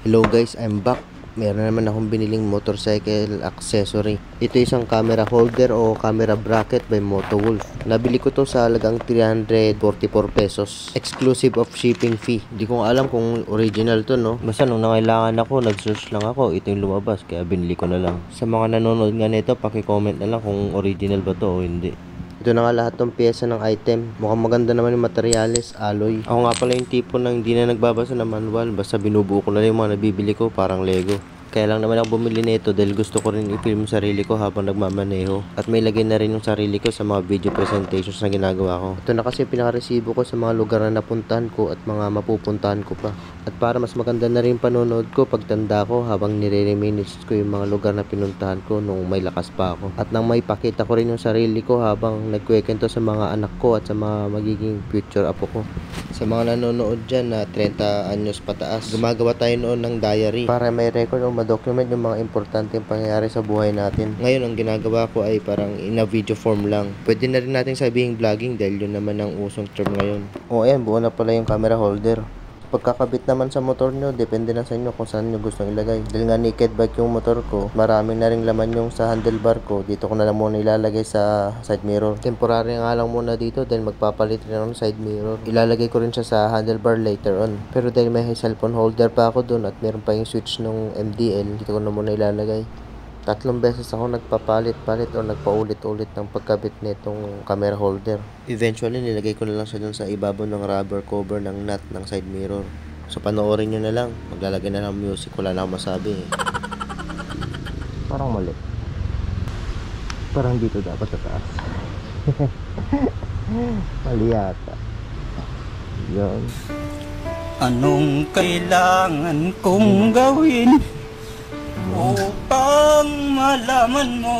Hello guys, I'm back. Meron naman akong biniling motorcycle accessory. Ito isang camera holder o camera bracket by Motowolf. Nabili ko to sa halagang 344 pesos. Exclusive of shipping fee. Hindi ko alam kung original to, no? Basta nung nangailangan ako, nag-search lang ako. Ito yung lumabas, kaya binili ko na lang. Sa mga nanonood nga nito, paki-comment na lang kung original ba to o hindi. Ito na nga lahat ng pyesa ng item. Mukhang maganda naman yung materials, alloy. Ako nga pala yung tipo na hindi na nagbabasa ng manual. Basta binubuo ko na yung mga nabibili ko, parang Lego. Kaya lang naman ako bumili nito dahil gusto ko rin i-film sarili ko habang nagmamaneho. At may lagay na rin yung sarili ko sa mga video presentations na ginagawa ko. Ito na kasi pinaka-resibo ko sa mga lugar na napuntahan ko at mga mapupuntahan ko pa. At para mas maganda na rin panonood ko pagtanda ko habang nire-reminisce ko yung mga lugar na pinuntahan ko nung may lakas pa ako. At nang may pakita ko rin yung sarili ko habang nagkwekento sa mga anak ko at sa mga magiging future apo ko. Sa mga nanonood dyan na 30 anyos pataas, gumagawa tayo noon ng diary para may record o ma-document yung mga importanteng pangyayari sa buhay natin. Ngayon, ang ginagawa ko ay parang in a video form lang. Pwede na rin natin sabihin vlogging dahil yun naman ang usong term ngayon. O ayan, buo na pala yung camera holder. Pagkakabit naman sa motor nyo, depende na sa inyo kung saan nyo gustong ilagay. Dahil nga naked bike yung motor ko, maraming na rin laman yung sa handlebar ko. Dito ko na lang muna ilalagay sa side mirror. Temporary nga lang muna dito dahil magpapalit rin ako ng side mirror. Ilalagay ko rin siya sa handlebar later on. Pero dahil may cellphone holder pa ako dun at meron pa yung switch ng MDL, dito ko na muna ilalagay. 3 beses ako nagpapalit-palit o nagpaulit-ulit ng pagkabit nitong camera holder. Eventually, nilagay ko na lang siya dun sa ibabaw ng rubber cover ng nut ng side mirror. So, panoorin nyo na lang. Maglalagay na lang music. Wala na akong masabi. Parang mali. Parang dito dapat sa taas. Mali yata. Yun. Anong kailangan kong gawin upang malaman mo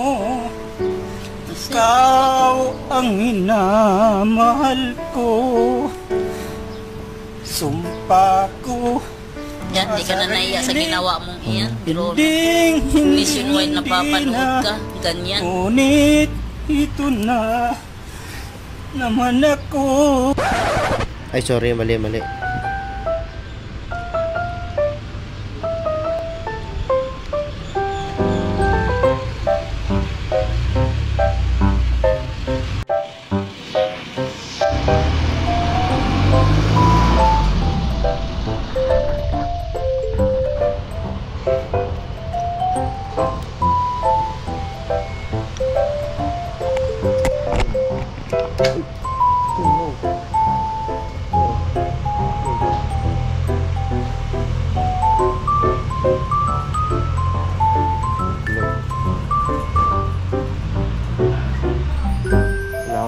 ikaw ang minamahal ko? Sumpa ko Yan, di ka na naiya sa ginawa mong iyan. Pero hindi nationwide napapanood ka, ganyan. Ngunit ito na naman ako. Ay, sorry. Mali.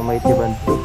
May tiban to.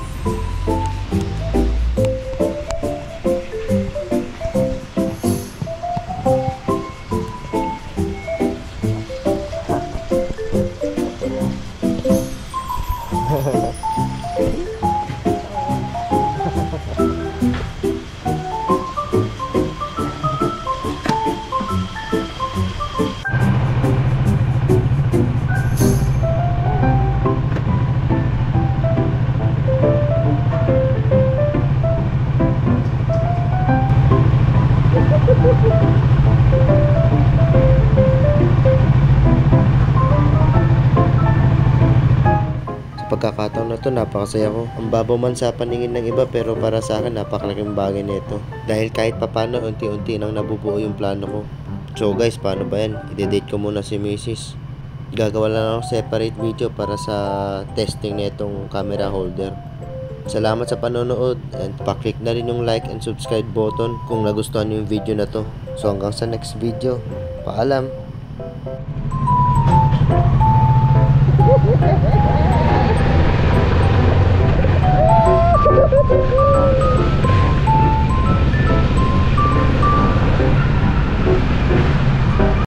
Pagkakataon na to, napakasaya ko. Ang babaw man sa paningin ng iba pero para sa akin napakalaking bagay nito. Dahil kahit papano unti-unti nang nabubuo yung plano ko. So guys, paano ba yan? I-date ko muna si Mrs. Gagawa lang ako separate video para sa testing nitong camera holder. Salamat sa panonood and pa-click na rin yung like and subscribe button kung nagustuhan yung video na to. So hanggang sa next video. Paalam!